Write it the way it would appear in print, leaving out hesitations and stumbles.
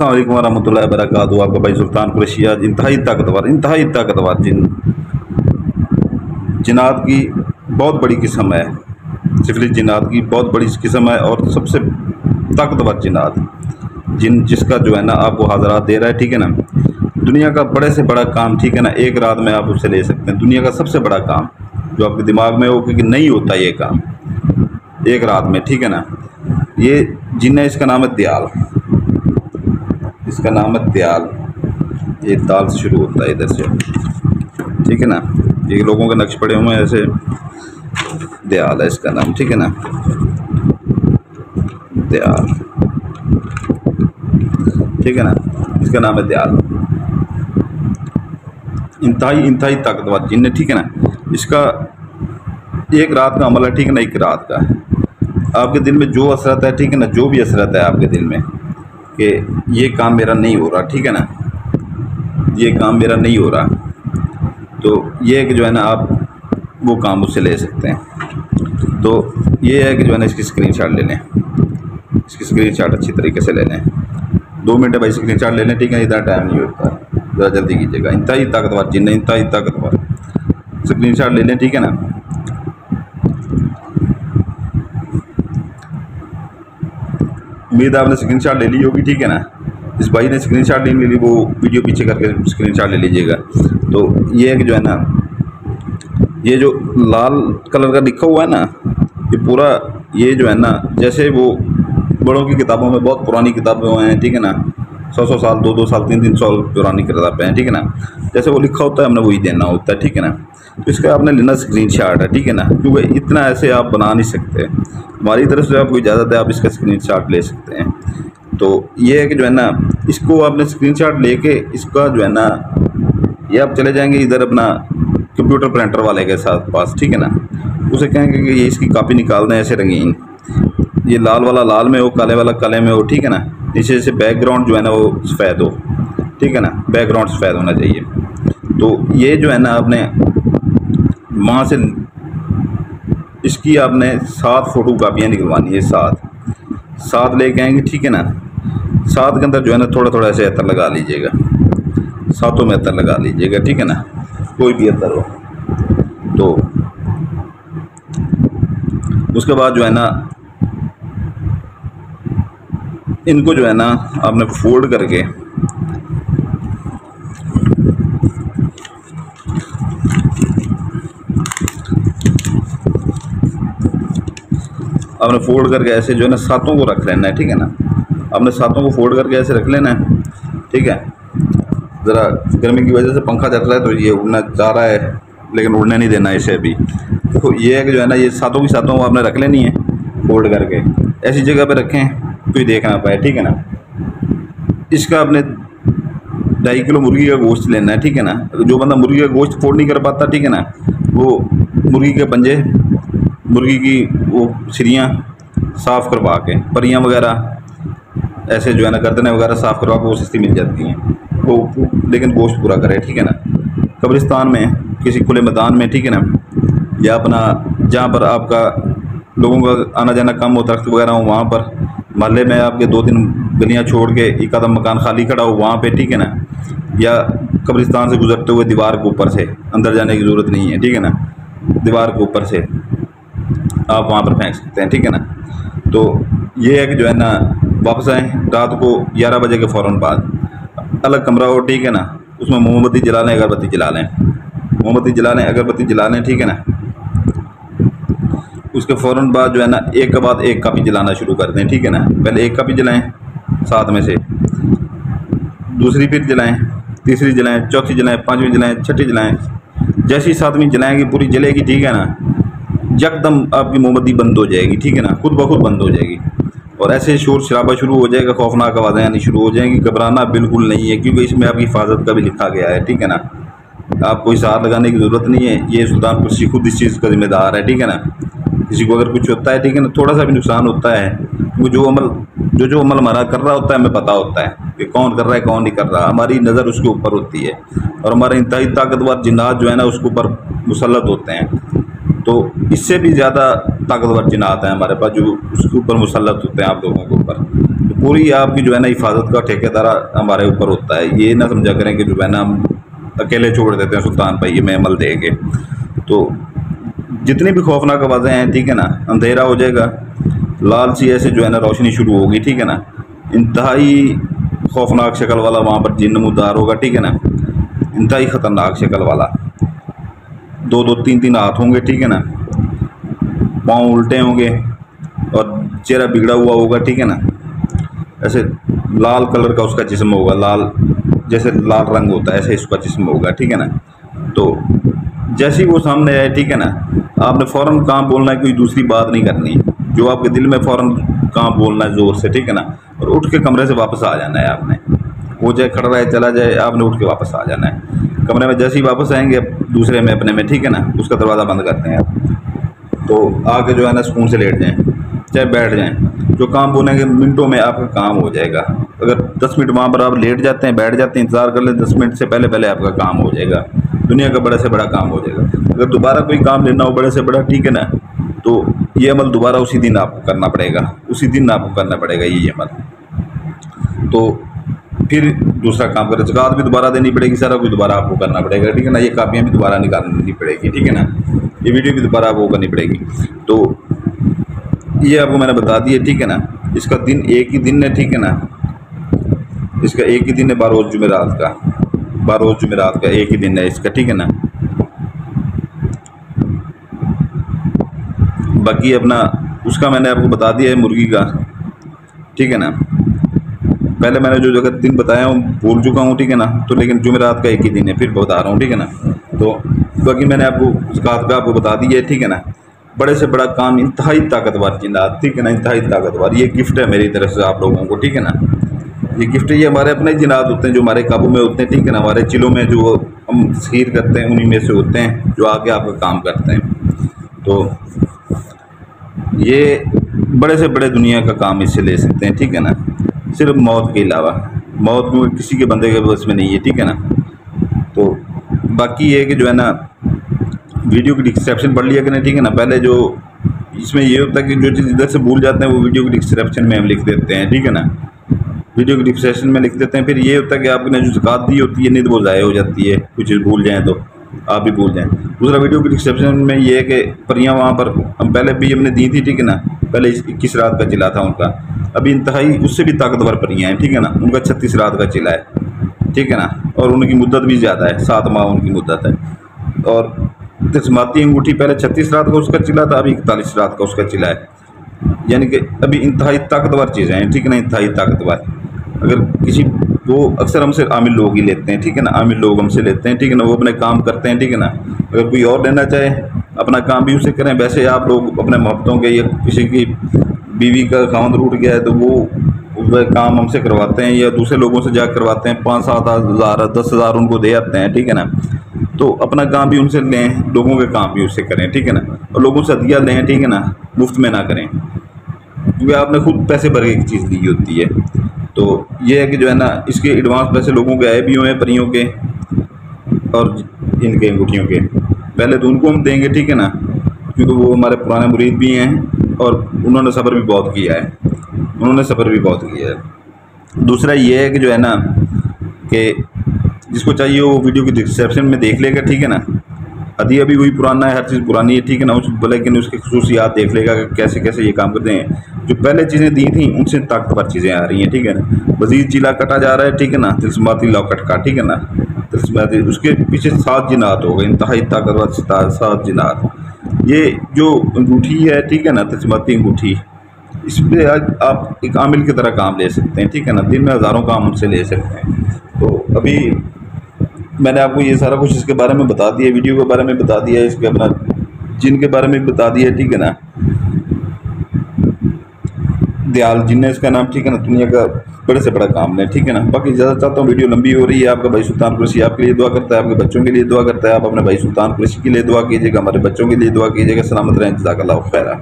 अस्सलामुअलैकुम वरहमतुल्लाहि वबरकातुहू। आपका भाई सुल्तान कुरैशी आज इंतहाई ताकतवर जिन्नात की बहुत बड़ी किस्म है। सिफिलिस जिन्नात की बहुत बड़ी किस्म है और सबसे ताकतवर जिन जिसका जो है ना आपको हाज़रात दे रहा है, ठीक है ना। दुनिया का बड़े से बड़ा काम, ठीक है ना, एक रात में आप उससे ले सकते हैं। दुनिया का सबसे बड़ा काम जो आपके दिमाग में हो, क्योंकि नहीं होता ये काम एक रात में, ठीक है ना। ये जिन है, इसका नाम है दयाल। इसका नाम है दयाल। ये दाल से शुरू होता है इधर से, ठीक है ना। ये लोगों के नक्श पड़े हुए हैं ऐसे। दयाल है इसका नाम, ठीक है ना। दयाल, ठीक है ना। इसका नाम है दयाल। इंतहाई ताकतवर जिन है, ठीक है ना। इसका एक रात का अमल है, ठीक है ना। एक रात का आपके दिल में जो असरत है, ठीक है ना, जो भी असरत है आपके दिल में कि ये काम मेरा नहीं हो रहा, ठीक है ना, ये काम मेरा नहीं हो रहा, तो ये है कि जो है ना आप वो काम मुझसे ले सकते हैं। तो ये है कि जो है ना इसकी स्क्रीनशॉट ले लें। इसकी स्क्रीनशॉट अच्छी तरीके से ले लें। 2 मिनट भाई स्क्रीनशॉट ले लें, ठीक है। इतना टाइम नहीं होता, ज़रा जल्दी कीजिएगा। इंतहाई ताकतवर जिन है, इंतहाई ताकतवर। स्क्रीनशॉट ले लें, ठीक है ना। उम्मीद आपने स्क्रीनशॉट ले ली होगी, ठीक है ना। इस भाई ने स्क्रीनशॉट नहीं ले ली, वो वीडियो पीछे करके स्क्रीनशॉट ले लीजिएगा। तो ये है कि जो है ना, ये जो लाल कलर का लिखा हुआ है ना, ये पूरा ये जो है ना, जैसे वो बड़ों की किताबों में बहुत पुरानी किताबें हैं, ठीक है ना, 100 साल, 2 साल, 3 साल पुरानी किताबें हैं, ठीक है ना। जैसे वो लिखा होता है हमने वही देना होता है, ठीक है ना। तो इसका आपने लेना स्क्रीनशॉट है, ठीक है ना, क्योंकि इतना ऐसे आप बना नहीं सकते। हमारी तरफ से आपको इजाज़त है, आप इसका स्क्रीनशॉट ले सकते हैं। तो ये है कि जो है ना, इसको आपने स्क्रीनशॉट लेके इसका जो है ना, ये आप चले जाएंगे इधर अपना कंप्यूटर प्रिंटर वाले के साथ पास, ठीक है ना। उसे कहेंगे कि ये इसकी कॉपी निकाल दें ऐसे रंगीन। ये लाल वाला लाल में हो, काले वाला काले में हो, ठीक है ना। नीचे से बैकग्राउंड जो है ना वो सफ़ेद हो, ठीक है ना, बैकग्राउंड सफ़ेद होना चाहिए। तो ये जो है ना आपने वहाँ से इसकी आपने 7 फ़ोटो कापियाँ निकलवानी है। 7 लेके आएंगे, ठीक है ना। 7 के अंदर जो है ना थोड़ा थोड़ा ऐसे अतर लगा लीजिएगा, 7 में अतर लगा लीजिएगा, ठीक है ना, कोई भी अतर हो। तो उसके बाद जो है ना इनको जो है ना आपने फोल्ड करके ऐसे जो है ना 7 को रख लेना है, ठीक है ना। आपने 7 को फोल्ड करके ऐसे रख लेना है, ठीक है। ज़रा गर्मी की वजह से पंखा चल रहा है तो ये उड़ना चाह रहा है, लेकिन उड़ने नहीं देना इसे अभी। तो ये है कि जो है ना ये 7 की 7 को आपने रख लेनी है फोल्ड करके। ऐसी जगह पे रखें कोई देख ना पाए, ठीक है ना। इसका आपने 2.5 किलो मुर्गी का गोश्त लेना है, ठीक है ना। जो बंदा मुर्गी का गोश्त फोल्ड नहीं कर पाता, ठीक है ना, वो मुर्गी के पंजे, मुर्गी की वो सिरियाँ साफ़ करवा के, परियाँ वगैरह ऐसे जो है ना गर्दनें वगैरह साफ़ करवा के वो सस्ती मिल जाती हैं वो, लेकिन गोश्त पूरा करे, ठीक है ना। कब्रिस्तान में, किसी खुले मैदान में, ठीक है ना, या अपना जहाँ पर आपका लोगों का आना जाना कम हो, दरख्त वगैरह हो, वहाँ पर मोहल्ले में आपके 2-3 गलियाँ छोड़ के एक आधा मकान खाली खड़ा हो वहाँ पे, ठीक है ना। या कब्रिस्तान से गुजरते हुए दीवार के ऊपर से, अंदर जाने की ज़रूरत नहीं है, ठीक है ना, दीवार के ऊपर से आप वहाँ पर फेंक सकते हैं, ठीक है ना। तो ये है कि जो है ना वापस आएँ रात को 11 बजे के फ़ौरन बाद, अलग कमरा हो, ठीक है ना, उसमें मोमबत्ती जला लें, अगरबत्ती जला लें, मोमबत्ती जला लें, अगरबत्ती जला लें, ठीक है ना। उसके फ़ौरन बाद जो है ना एक के बाद एक कापी जलाना शुरू कर दें, ठीक है ना। पहले एक कापी जलाएं 7 में से, दूसरी फिर जलाएं, तीसरी जलाएं, चौथी जलाएं, 5वीं जलाएं, छठी जलाएं। जैसी 7वीं जलाएंगी पूरी जलेगी, ठीक है ना, यकदम आपकी मोमबत्ती बंद हो जाएगी, ठीक है ना, खुद ब खुद बंद हो जाएगी। और ऐसे शोर शराबा शुरू हो जाएगा, खौफनाक आवाज़ें आनी शुरू हो जाएंगी। घबराना बिल्कुल नहीं है, क्योंकि इसमें आपकी हिफाजत का भी लिखा गया है, ठीक है ना। आपको इशारा लगाने की ज़रूरत नहीं है, ये सुल्तान कुरैशी खुद इस चीज़ का जिम्मेदार है, ठीक है ना। किसी को अगर कुछ होता है, ठीक है ना, थोड़ा सा भी नुकसान होता है, वो जो अमल हमारा कर रहा होता है हमें पता होता है कि कौन कर रहा है कौन नहीं कर रहा, हमारी नज़र उसके ऊपर होती है। और हमारे इंतहाई ताकतवर जिन्नात जो है ना उसके ऊपर मुसल्लत होते हैं। तो इससे भी ज़्यादा ताकतवर जिन्नात हैं हमारे पास जो उसके ऊपर मुसल्लत होते हैं आप लोगों के ऊपर। पूरी आपकी जो है ना हिफाजत का ठेकेदार हमारे ऊपर होता है। ये ना समझा करें कि जो है ना हम अकेले छोड़ देते हैं सुल्तान भाई में अमल दे के। तो जितनी भी खौफनाक आवाज़ें हैं, ठीक है ना, अंधेरा हो जाएगा, लाल सी ऐसे जो है ना रोशनी शुरू होगी, ठीक है ना, इंतहाई खौफनाक शक्ल वाला वहाँ पर जिन नमूदार होगा, ठीक है ना, इंतहाई ख़तरनाक शक्ल वाला, 2-2 3-3 हाथ होंगे, ठीक है ना, पाँव उल्टे होंगे और चेहरा बिगड़ा हुआ होगा, ठीक है ना, ऐसे लाल कलर का उसका जिस्म होगा, लाल जैसे लाल रंग होता है ऐसे इसका जिस्म होगा, ठीक है ना। तो जैसे ही वो सामने आए, ठीक है ना, आपने फ़ौरन काम बोलना है, कोई दूसरी बात नहीं करनी, जो आपके दिल में फ़ौरन काम बोलना है ज़ोर से, ठीक है ना, और उठ के कमरे से वापस आ जाना है आपने। वो चाहे खड़ा रहे चला जाए, आपने उठ के वापस आ जाना है कमरे में। जैसे ही वापस आएंगे दूसरे में अपने में, ठीक है ना, उसका दरवाज़ा बंद करते हैं आप। तो आके जो है ना सुकून से लेट जाएँ, चाहे बैठ जाएँ, जो काम बोलेंगे मिनटों में आपका काम हो जाएगा। अगर 10 मिनट वहाँ पर आप लेट जाते हैं, बैठ जाते हैं, इंतज़ार कर लें, 10 मिनट से पहले पहले आपका काम हो जाएगा, दुनिया का बड़े से बड़ा काम हो जाएगा। अगर दोबारा कोई काम लेना हो बड़े से बड़ा, ठीक है ना, तो ये अमल दोबारा उसी दिन आपको करना पड़ेगा, उसी दिन आपको करना पड़ेगा ये अमल। तो फिर दूसरा काम करें, ज़कात भी दोबारा देनी पड़ेगी, सारा कुछ दोबारा आपको करना पड़ेगा, ठीक है ना, ये कापियाँ भी दोबारा निकालनी पड़ेगी, ठीक है ना, ये वीडियो भी दोबारा आपको करनी पड़ेगी। तो ये आपको मैंने बता दिया, ठीक है ना। इसका दिन एक ही दिन है, ठीक है ना, इसका एक ही दिन है, 12 जुमेरात का, 12 जुमेरात का एक ही दिन है इसका, ठीक है ना। बाकी अपना उसका मैंने आपको बता दिया है मुर्गी का, ठीक है ना। पहले मैंने जो जगह दिन बताया हूँ भूल चुका हूँ, ठीक है ना, तो लेकिन जुमेरात का एक ही दिन है, फिर बता रहा हूँ, ठीक है ना। तो बाकी मैंने आपको ज़कात का आपको बता दिया है, ठीक है ना। बड़े से बड़ा काम, इंतहाई ताकतवर जिन्नात, ठीक है ना, इंतहाई ताकतवर, ये गिफ्ट है मेरी तरफ से आप लोगों को, ठीक है ना। ये गिफ्ट ये हमारे अपने जिन्नात होते हैं जो हमारे काबू में होते हैं, ठीक है ना, हमारे चिलों में जो हम तस्खीर करते हैं उन्हीं में से होते हैं जो आके आपका काम करते हैं। तो ये बड़े से बड़े दुनिया का काम इससे ले सकते हैं, ठीक है ना, सिर्फ मौत के अलावा। मौत क्योंकि किसी के बंदे के बस में नहीं है, ठीक है ना। तो बाकी ये कि जो है ना वीडियो की डिस्क्रिप्शन पढ़ लिया करें, ठीक है ना। पहले जो इसमें ये होता है कि जो चीज़ इधर से भूल जाते हैं वो वीडियो की डिस्क्रिप्शन में हम लिख देते हैं, ठीक है ना, वीडियो की डिस्क्रिप्शन में लिख देते हैं। फिर ये होता है कि आपने जो ज़कात दी होती है नहीं तो वो ज़ाया हो जाती है, कुछ चीज़ भूल जाएँ तो आप भी भूल जाएँ। दूसरा वीडियो की डिस्क्रिप्शन में ये है कि परियाँ वहाँ पर हम पहले भी हमने दी थी, ठीक है ना, पहले 21 रात का चिला था उनका, अभी इंतहाई उससे भी ताकतवर परियाँ हैं, ठीक है ना, उनका 36 रात का चिला है, ठीक है ना, और उनकी मुद्दत भी ज़्यादा है, 7 माह उनकी मुद्दत है। और तिस्माती अंगूठी पहले 36 रात का उसका चिला था, अभी 41 रात का उसका चिला है, यानी कि अभी इंतहाई ताकतवर चीज़ें हैं, ठीक है ना, इंतहाई ताकतवर। अगर किसी वो अक्सर हमसे आमिल लोग ही लेते हैं, ठीक है ना, आमिल लोग हमसे लेते हैं, ठीक है ना, वो अपने काम करते हैं, ठीक है ना। अगर कोई और लेना चाहे अपना काम भी उसे करें। वैसे आप लोग अपने मोहब्बतों के या किसी की बीवी का खामद रूठ गया है तो वो काम हमसे करवाते हैं या दूसरे लोगों से जाकर करवाते हैं, 5-7 हज़ार 10 हज़ार उनको दे आते हैं, ठीक है ना। तो अपना काम भी उनसे लें, लोगों के काम भी उससे करें, ठीक है ना, और लोगों से हदिया लें, ठीक है ना, मुफ्त में ना करें, क्योंकि आपने खुद पैसे भर के एक चीज़ ली होती है। तो ये है कि जो है ना इसके एडवांस पैसे लोगों के आए भी हुए हैं, परियों के और इनके अंगूठियों के, पहले तो उनको हम देंगे, ठीक है ना, क्योंकि वो हमारे पुराने मुरीद भी हैं और उन्होंने सब्र भी बहुत किया है, उन्होंने सब्र भी बहुत किया है। दूसरा ये है कि जो है ना कि जिसको चाहिए वो वीडियो की डिस्क्रिप्शन में देख लेगा, ठीक है ना। हदिया भी वही पुराना है, हर चीज़ पुरानी है, ठीक है ना, उस लेकिन उसकी खसूसियात देख लेगा कि कैसे कैसे ये काम करते हैं। जो पहले चीज़ें दी थी उनसे ताकतवर चीज़ें आ रही हैं, ठीक है ना। वजीर चिला कटा जा रहा है, ठीक है ना, तिल्स्माती लॉकेट का, ठीक है ना, तिल्स्माती उसके पीछे 7 जिनात हो गए, इंतहाई ताकतवर 7 जिनात। ये जो अंगूठी है, ठीक है ना, तिल्स्माती अंगूठी, इस पर आज आप एक आमिल की तरह काम ले सकते हैं, ठीक है ना, दिन में हज़ारों काम उनसे ले सकते हैं। तो अभी मैंने आपको ये सारा कुछ इसके बारे में बता दिया, वीडियो के बारे में बता दिया, इसके अपना जिन के बारे में बता दिया, ठीक है ना। दयाल जिन है इसका नाम, ठीक है ना, दुनिया का बड़े से बड़ा काम है, ठीक है ना। बाकी ज़्यादा चाहता हूँ वीडियो लंबी हो रही है। आपका भाई सुल्तान कुरैशी आपके लिए दुआ करता है, आपके बच्चों के लिए दुआ करता है। आप अपने भाई सुल्तान कुरैशी के लिए दुआ कीजिएगा, हमारे बच्चों के लिए दुआ कीजिएगा। सलामत रहें, जज़ाकल्लाहु खैरा।